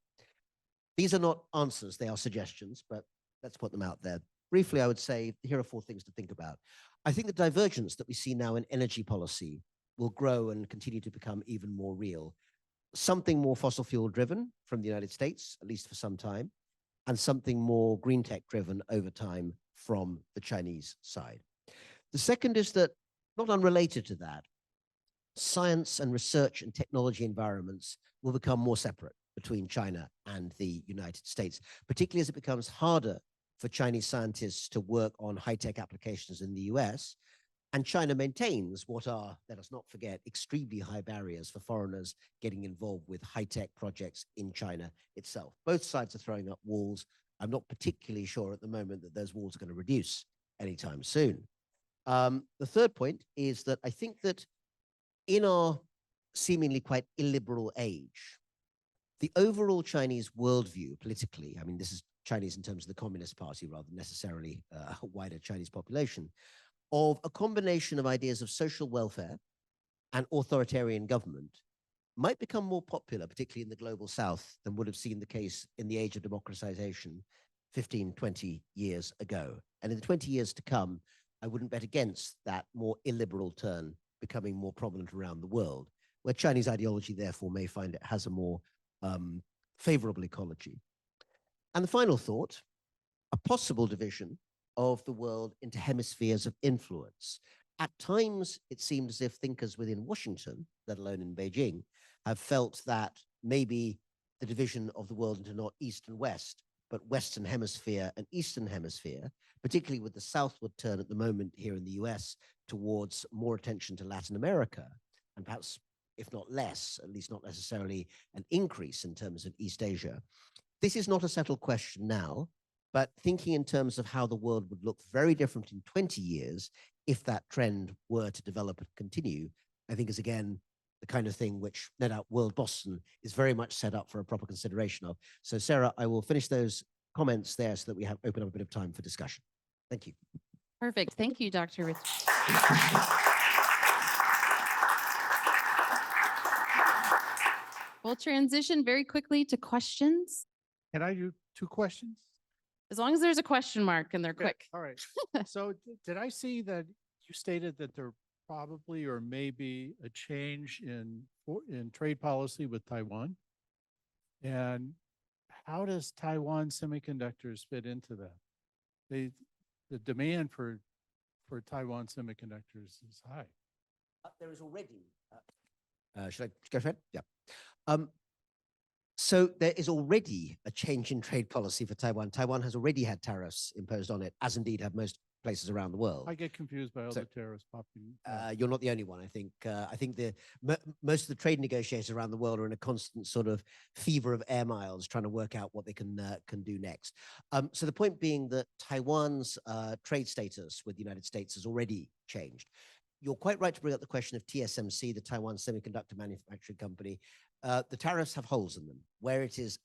S1: These are not answers, they are suggestions, but let's put them out there. Briefly, I would say here are 4 things to think about. I think the divergence that we see now in energy policy will grow and continue to become even more real. Something more fossil fuel driven from the United States, at least for some time, and something more green tech driven over time from the Chinese side. The second is that, not unrelated to that, science and research and technology environments will become more separate between China and the United States, particularly as it becomes harder for Chinese scientists to work on high-tech applications in the US. And China maintains what are, let us not forget, extremely high barriers for foreigners getting involved with high-tech projects in China itself. Both sides are throwing up walls. I'm not particularly sure at the moment that those walls are going to reduce anytime soon. The third point is that I think that in our seemingly quite illiberal age, the overall Chinese worldview politically, I mean, this is Chinese in terms of the Communist Party rather than necessarily a wider Chinese population, of a combination of ideas of social welfare and authoritarian government might become more popular, particularly in the global south, than would have seen the case in the age of democratization 15, 20 years ago. And in the 20 years to come, I wouldn't bet against that more illiberal turn becoming more prominent around the world, where Chinese ideology, therefore, may find it has a more favorable ecology. And the final thought, a possible division of the world into hemispheres of influence. At times, it seemed as if thinkers within Washington, let alone in Beijing, have felt that maybe the division of the world into not East and West, but Western Hemisphere and Eastern Hemisphere, particularly with the southward turn at the moment here in the US towards more attention to Latin America, and perhaps, if not less, at least not necessarily an increase in terms of East Asia. This is not a settled question now, but thinking in terms of how the world would look very different in 20 years if that trend were to develop and continue, I think is again the kind of thing which no doubt WorldBoston is very much set up for a proper consideration of. So Sarah, I will finish those comments there so that we have open up a bit of time for discussion. Thank you.
S2: Perfect. Thank you, Dr. Rich. We'll transition very quickly to questions,
S3: Can I do 2 questions?
S2: as long as there's a question mark and they're
S3: Okay,
S2: quick.
S3: all right. So did I see that you stated that there probably or maybe a change in trade policy with Taiwan? And how does Taiwan semiconductors fit into that? The demand for Taiwan semiconductors is high.
S1: There is already. Should I go ahead? Yeah. So there is already a change in trade policy for Taiwan. Taiwan has already had tariffs imposed on it, as indeed have most places around the world.
S3: I get confused by all the tariffs popping.
S1: You're not the only one, I think. I think most of the trade negotiators around the world are in a constant sort of fever of air miles, trying to work out what they can do next. So the point being that Taiwan's trade status with the United States has already changed. You're quite right to bring up the question of TSMC, the Taiwan Semiconductor Manufacturing Company. The tariffs have holes in them. Where it is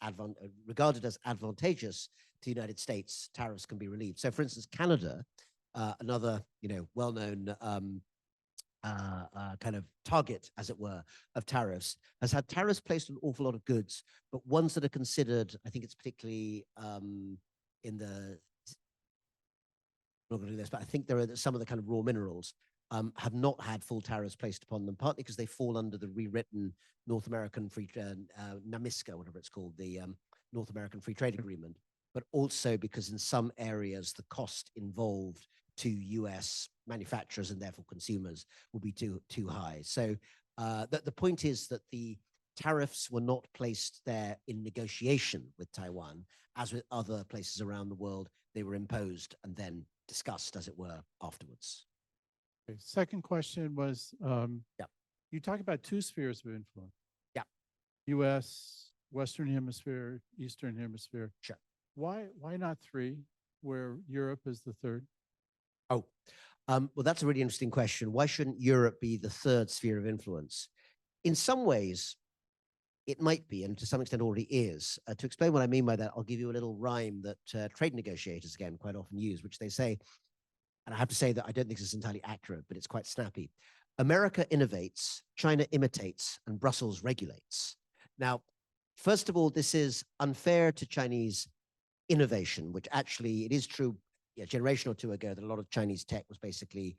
S1: regarded as advantageous to the United States, tariffs can be relieved. So, for instance, Canada, another well-known kind of target, as it were, of tariffs, has had tariffs placed on an awful lot of goods, but ones that are considered, I think it's particularly in the, I'm not going to do this, but I think there are some of the kind of raw minerals have not had full tariffs placed upon them, partly because they fall under the rewritten North American Free NAMISCA, whatever it's called, the North American Free Trade Agreement, but also because in some areas the cost involved to US manufacturers and therefore consumers will be too high. So the point is that the tariffs were not placed there in negotiation with Taiwan, as with other places around the world. They were imposed and then discussed, as it were, afterwards.
S3: Okay. Second question was, you talk about 2 spheres of influence.
S1: Yeah.
S3: U.S., Western Hemisphere, Eastern Hemisphere.
S1: Sure.
S3: Why not 3, where Europe is the 3rd?
S1: Oh, well, that's a really interesting question. Why shouldn't Europe be the 3rd sphere of influence? In some ways, it might be, and to some extent already is. To explain what I mean by that, I'll give you a little rhyme that trade negotiators, again, quite often use, which they say, and I have to say that I don't think this is entirely accurate, but it's quite snappy. America innovates, China imitates, and Brussels regulates. Now, first of all, this is unfair to Chinese innovation, which actually, it is true, a generation or 2 ago, that a lot of Chinese tech was basically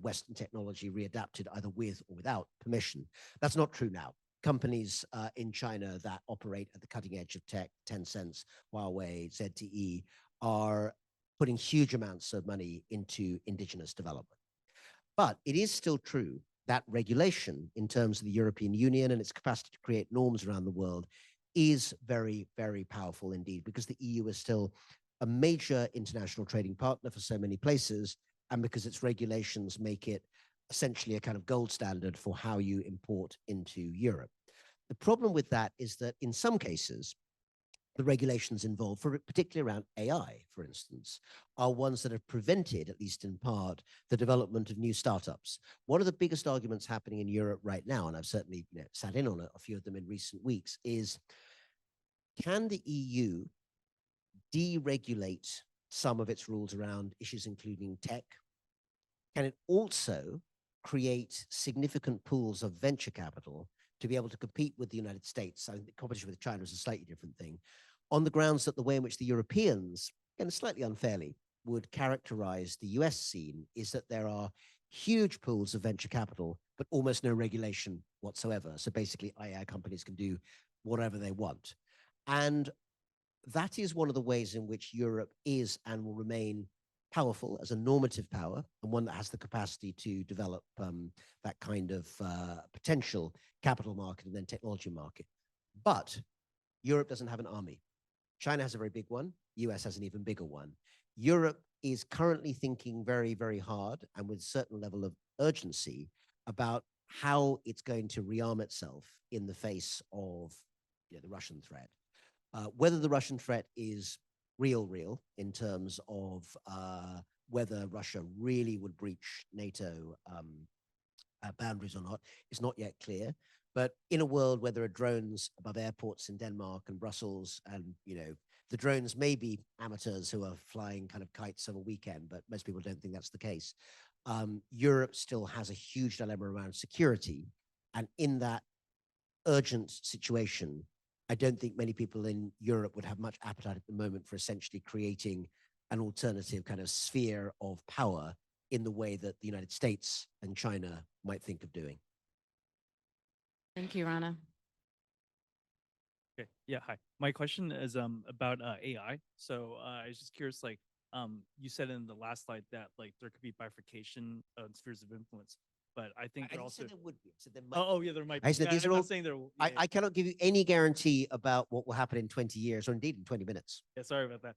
S1: Western technology readapted either with or without permission. That's not true now. Companies in China that operate at the cutting edge of tech, Tencent, Huawei, ZTE, are putting huge amounts of money into indigenous development. But it is still true that regulation in terms of the European Union and its capacity to create norms around the world is very, very powerful indeed, because the EU is still a major international trading partner for so many places, and because its regulations make it essentially a kind of gold standard for how you import into Europe. The problem with that is that in some cases, the regulations involved, particularly around AI, for instance, are ones that have prevented, at least in part, the development of new startups. One of the biggest arguments happening in Europe right now, and I've certainly sat in on a few of them in recent weeks, is can the EU deregulate some of its rules around issues including tech? Can it also create significant pools of venture capital to be able to compete with the United States? I think the competition with China is a slightly different thing, on the grounds that the way in which the Europeans, and slightly unfairly, would characterize the US scene is that there are huge pools of venture capital, but almost no regulation whatsoever. So basically, AI companies can do whatever they want. And that is one of the ways in which Europe is and will remain powerful as a normative power, and one that has the capacity to develop that kind of potential capital market and then technology market. But Europe doesn't have an army. China has a very big one. US has an even bigger one. Europe is currently thinking very, very hard and with a certain level of urgency about how it's going to rearm itself in the face of the Russian threat. Whether the Russian threat is real in terms of whether Russia really would breach NATO boundaries or not is not yet clear. But in a world where there are drones above airports in Denmark and Brussels, and the drones may be amateurs who are flying kind of kites over a weekend, but most people don't think that's the case. Europe still has a huge dilemma around security, and in that urgent situation, I don't think many people in Europe would have much appetite at the moment for essentially creating an alternative kind of sphere of power in the way that the United States and China might think of doing.
S2: Thank you, Rana.
S4: Okay. Yeah. Hi. My question is about AI. So I was just curious, like you said in the last slide that like there could be bifurcation of spheres of influence, but I think
S1: I
S4: there
S1: didn't
S4: also.
S1: say there would be. I said there might
S4: Oh, yeah, there might
S1: I
S4: be.
S1: said
S4: Yeah,
S1: these
S4: I'm
S1: are
S4: not
S1: all.
S4: saying there.
S1: I cannot give you any guarantee about what will happen in 20 years or indeed in 20 minutes.
S4: Yeah, sorry about that.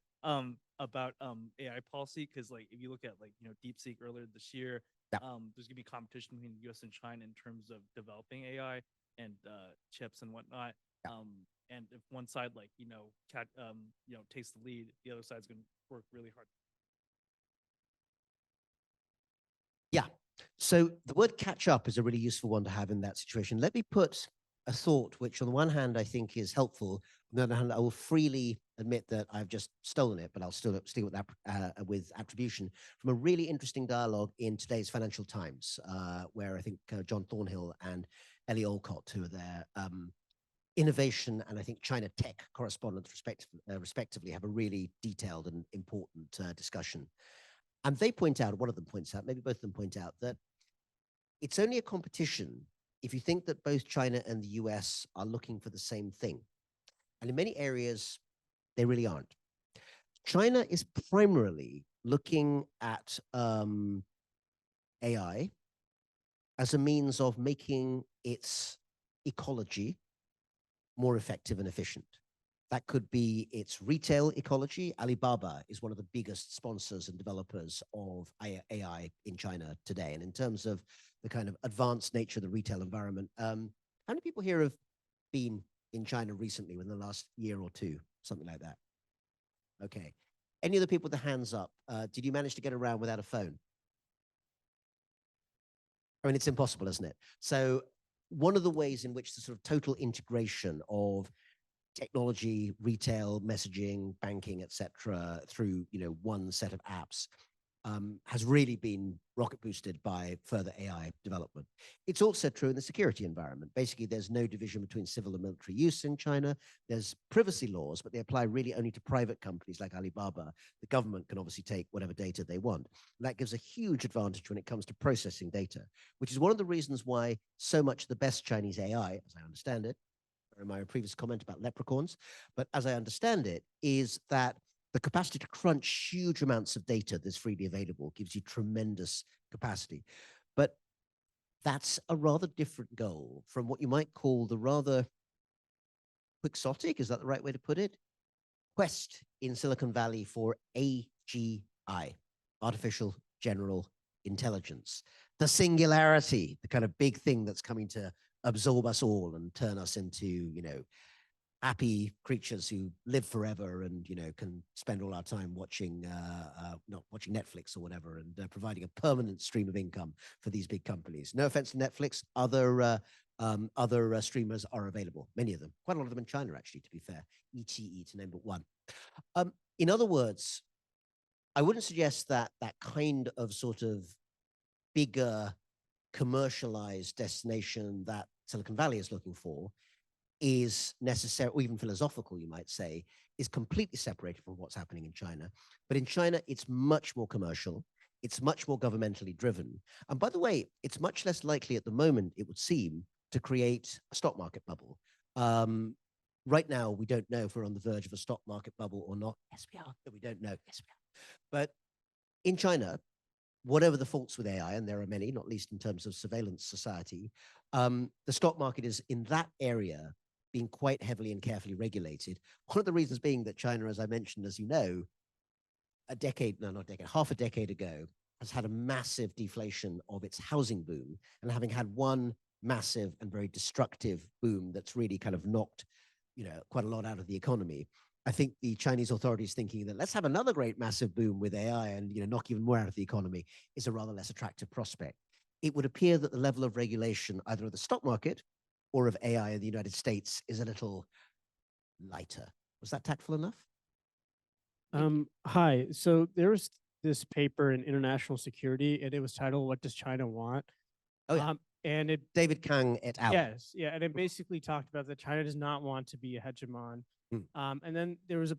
S4: About AI policy, because like if you look at like DeepSeek earlier this year,
S1: Yeah.
S4: there's gonna be competition between the U.S. and China in terms of developing AI and chips and whatnot.
S1: Yeah.
S4: And if one side like takes the lead, the other side's gonna work really hard.
S1: Yeah. So the word catch up is a really useful one to have in that situation. Let me put a thought, which on the one hand I think is helpful. On the other hand, I will freely admit that I've just stolen it, but I'll still steal with that with attribution from a really interesting dialogue in today's Financial Times, where I think John Thornhill and Ellie Olcott, who are there, innovation and I think China tech correspondents respectively, have a really detailed and important discussion. And they point out, one of them points out, maybe both of them point out, that it's only a competition if you think that both China and the US are looking for the same thing. And in many areas, they really aren't. China is primarily looking at AI as a means of making its ecology more effective and efficient. That could be its retail ecology. Alibaba is one of the biggest sponsors and developers of AI in China today. And in terms of the kind of advanced nature of the retail environment, how many people here have been in China recently within the last year or two, something like that? Okay. Any other people with the hands up? Did you manage to get around without a phone? I mean, it's impossible, isn't it? So one of the ways in which the sort of total integration of technology, retail, messaging, banking, etc., through one set of apps has really been rocket boosted by further AI development. It's also true in the security environment. Basically, there's no division between civil and military use in China. There's privacy laws, but they apply really only to private companies like Alibaba. The government can obviously take whatever data they want. And that gives a huge advantage when it comes to processing data, which is one of the reasons why so much of the best Chinese AI, as I understand it, in my previous comment about leprechauns, but as I understand it, is that the capacity to crunch huge amounts of data that's freely available gives you tremendous capacity. But that's a rather different goal from what you might call the rather quixotic, is that the right way to put it? Quest in Silicon Valley for AGI, artificial general intelligence. The singularity, the kind of big thing that's coming to absorb us all and turn us into, happy creatures who live forever and, can spend all our time watching, not watching Netflix or whatever, and providing a permanent stream of income for these big companies. No offense to Netflix, other streamers are available, many of them, quite a lot of them in China, actually, to be fair, ETE to name but one. In other words, I wouldn't suggest that that kind of sort of bigger commercialized destination that Silicon Valley is looking for is necessary, or even philosophical, you might say, is completely separated from what's happening in China. But in China, it's much more commercial. It's much more governmentally driven. And by the way, it's much less likely at the moment, it would seem, to create a stock market bubble. Right now, we don't know if we're on the verge of a stock market bubble or not. Yes, we are. We don't know. Yes, we are. But in China, whatever the faults with AI, and there are many, not least in terms of surveillance society, the stock market is in that area being quite heavily and carefully regulated. One of the reasons being that China, as I mentioned, as you know, half a decade ago, has had a massive deflation of its housing boom, and having had one massive and very destructive boom that's really kind of knocked, quite a lot out of the economy. I think the Chinese authorities thinking that let's have another great massive boom with AI and knock even more out of the economy is a rather less attractive prospect. It would appear that the level of regulation either of the stock market or of AI in the United States is a little lighter. Was that tactful enough?
S5: Hi. So there was this paper in International Security, and it was titled "What Does China Want?"
S1: Oh, yeah.
S5: And it
S1: David Kang et al.
S5: yes, yeah, and it basically talked about that China does not want to be a hegemon.
S1: Hmm.
S5: And then there was a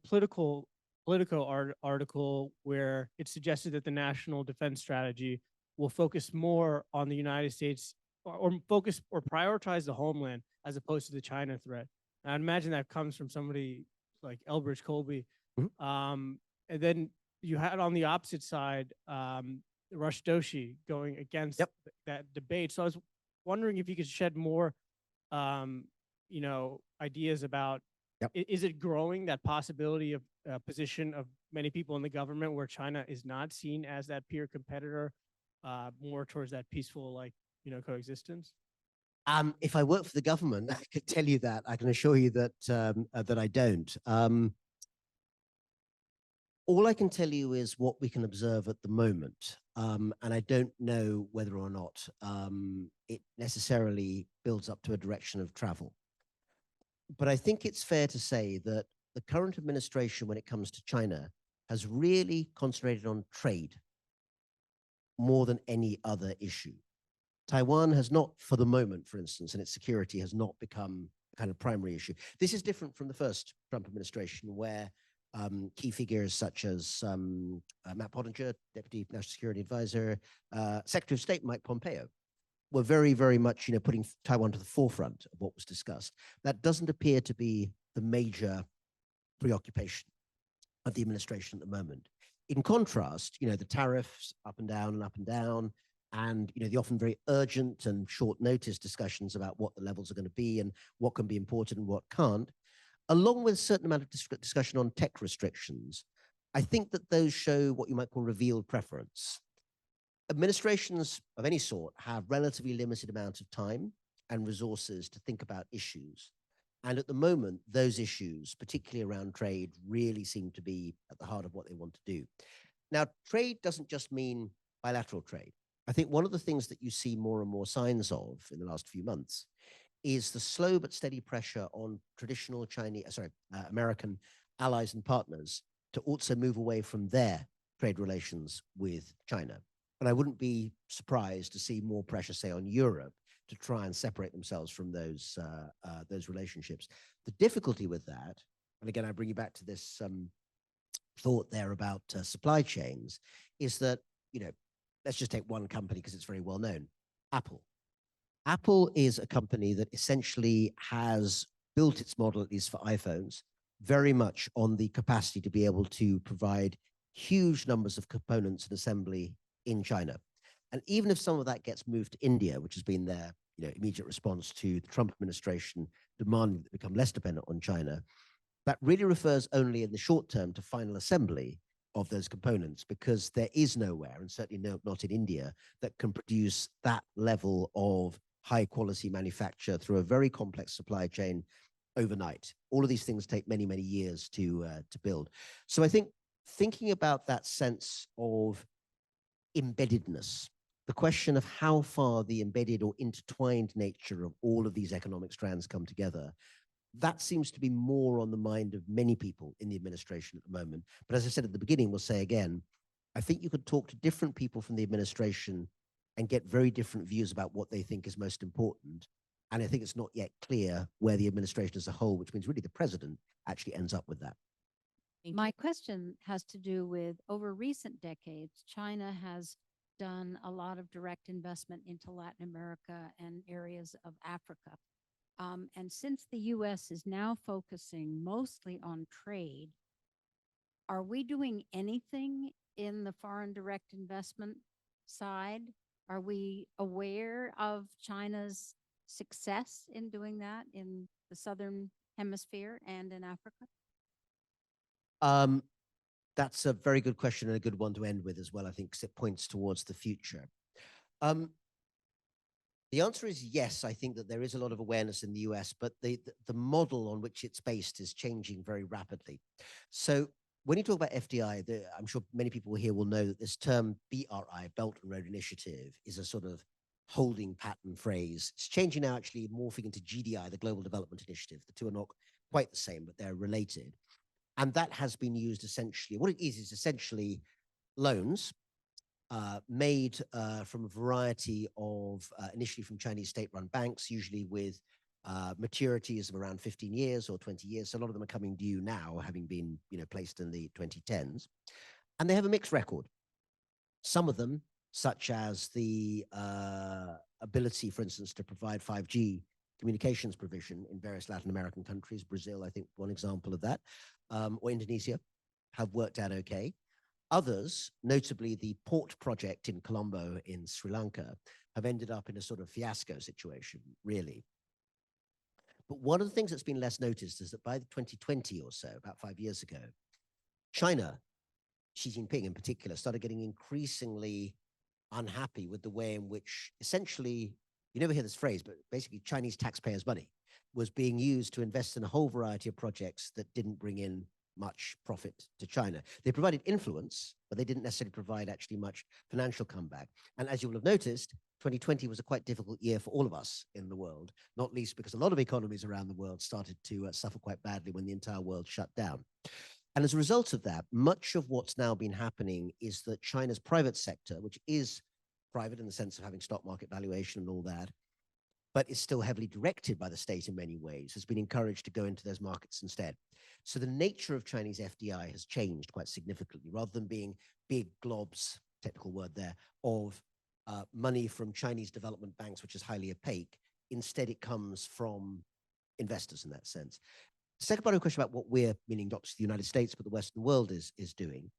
S5: article where it suggested that the national defense strategy will focus more on the United States or focus or prioritize the homeland as opposed to the China threat. And I'd imagine that comes from somebody like Elbridge Colby.
S1: Mhm.
S5: And then you had on the opposite side, Rush Doshi going against
S1: Yep.
S5: that debate. So I was wondering if you could shed more, ideas about,
S1: Yep.
S5: is it growing, that possibility of position of many people in the government where China is not seen as that peer competitor, more towards that peaceful, coexistence?
S1: If I work for the government, I could tell you that. I can assure you that that I don't. All I can tell you is what we can observe at the moment, and I don't know whether or not it necessarily builds up to a direction of travel. But I think it's fair to say that the current administration, when it comes to China, has really concentrated on trade more than any other issue. Taiwan has not, for the moment, for instance, and its security has not become a kind of primary issue. This is different from the first Trump administration, where key figures such as Matt Pottinger, Deputy National Security Advisor, Secretary of State Mike Pompeo, were very, very much, putting Taiwan to the forefront of what was discussed. That doesn't appear to be the major preoccupation of the administration at the moment. In contrast, the tariffs up and down and up and down, and the often very urgent and short notice discussions about what the levels are going to be and what can be imported and what can't, along with a certain amount of discussion on tech restrictions, I think that those show what you might call revealed preference. Administrations of any sort have relatively limited amount of time and resources to think about issues. And at the moment, those issues, particularly around trade, really seem to be at the heart of what they want to do. Now, trade doesn't just mean bilateral trade. I think one of the things that you see more and more signs of in the last few months is the slow but steady pressure on traditional American allies and partners to also move away from their trade relations with China. And I wouldn't be surprised to see more pressure, say, on Europe to try and separate themselves from those relationships. The difficulty with that, and again, I bring you back to this thought there about supply chains, is that, let's just take one company because it's very well known, Apple. Apple is a company that essentially has built its model, at least for iPhones, very much on the capacity to be able to provide huge numbers of components and assembly in China. And even if some of that gets moved to India, which has been their immediate response to the Trump administration demanding that become less dependent on China, that really refers only in the short term to final assembly of those components, because there is nowhere, and certainly not in India, that can produce that level of high quality manufacture through a very complex supply chain overnight. All of these things take many, many years to build. So I think thinking about that sense of embeddedness, the question of how far the embedded or intertwined nature of all of these economic strands come together, that seems to be more on the mind of many people in the administration at the moment. But as I said at the beginning, we'll say again, I think you could talk to different people from the administration and get very different views about what they think is most important. And I think it's not yet clear where the administration as a whole, which means really the president, actually ends up with that.
S6: My question has to do with, over recent decades, China has done a lot of direct investment into Latin America and areas of Africa. And since the U.S. is now focusing mostly on trade, are we doing anything in the foreign direct investment side? Are we aware of China's success in doing that in the Southern Hemisphere and in Africa?
S1: That's a very good question and a good one to end with as well, I think, because it points towards the future. The answer is yes. I think that there is a lot of awareness in the US, but the model on which it's based is changing very rapidly. So when you talk about FDI, I'm sure many people here will know that this term BRI, Belt and Road Initiative, is a sort of holding pattern phrase. It's changing now, actually morphing into GDI, the Global Development Initiative. The two are not quite the same, but they're related. And that has been used essentially, what it is essentially loans made from a variety of, initially from Chinese state-run banks, usually with maturities of around 15 years or 20 years. So a lot of them are coming due now, having been placed in the 2010s. And they have a mixed record. Some of them, such as the ability, for instance, to provide 5G communications provision in various Latin American countries, Brazil, I think one example of that, or Indonesia, have worked out okay. Others, notably the port project in Colombo in Sri Lanka, have ended up in a sort of fiasco situation, really. But one of the things that's been less noticed is that by 2020 or so, about 5 years ago, China, Xi Jinping in particular, started getting increasingly unhappy with the way in which essentially, you never hear this phrase, but basically Chinese taxpayers' money was being used to invest in a whole variety of projects that didn't bring in much profit to China. They provided influence, but they didn't necessarily provide actually much financial comeback. And as you will have noticed, 2020 was a quite difficult year for all of us in the world, not least because a lot of economies around the world started to suffer quite badly when the entire world shut down. And as a result of that, much of what's now been happening is that China's private sector, which is private in the sense of having stock market valuation and all that, but is still heavily directed by the state in many ways, has been encouraged to go into those markets instead. So the nature of Chinese FDI has changed quite significantly. Rather than being big globs, technical word there, of money from Chinese development banks, which is highly opaque, instead it comes from investors in that sense. The second part of the question about what we're, meaning not just the United States, but the Western world is doing.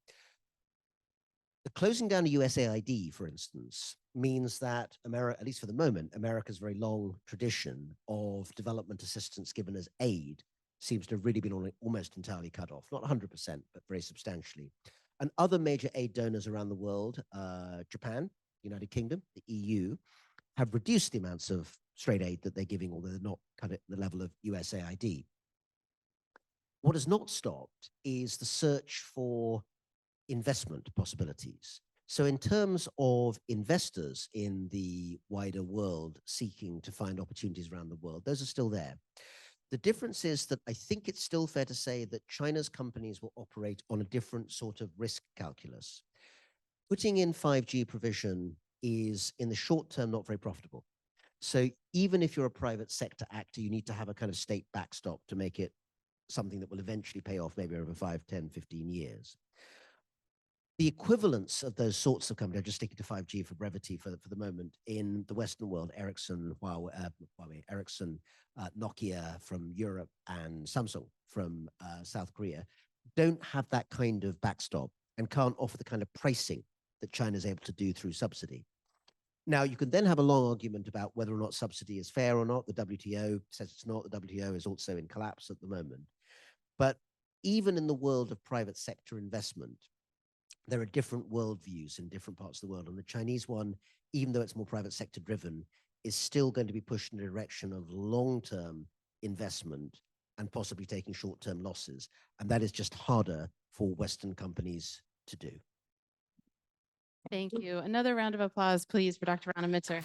S1: The closing down of USAID, for instance, means that America, at least for the moment, America's very long tradition of development assistance given as aid seems to have really been almost entirely cut off. Not 100%, but very substantially. And other major aid donors around the world, Japan, United Kingdom, the EU, have reduced the amounts of straight aid that they're giving, although they're not cut at the level of USAID. What has not stopped is the search for investment possibilities. So in terms of investors in the wider world seeking to find opportunities around the world, those are still there. The difference is that I think it's still fair to say that China's companies will operate on a different sort of risk calculus. Putting in 5G provision is, in the short term, not very profitable. So even if you're a private sector actor, you need to have a kind of state backstop to make it something that will eventually pay off maybe over 5, 10, 15 years. The equivalents of those sorts of companies, I'm just sticking to 5G for brevity for the moment, in the Western world, Ericsson, Ericsson, Nokia from Europe, and Samsung from South Korea, don't have that kind of backstop and can't offer the kind of pricing that China is able to do through subsidy. Now, you can then have a long argument about whether or not subsidy is fair or not. The WTO says it's not. The WTO is also in collapse at the moment. But even in the world of private sector investment, there are different worldviews in different parts of the world. And the Chinese one, even though it's more private sector driven, is still going to be pushed in the direction of long-term investment and possibly taking short-term losses. And that is just harder for Western companies to do.
S2: Thank you. Another round of applause, please, for Dr. Rana Mitter.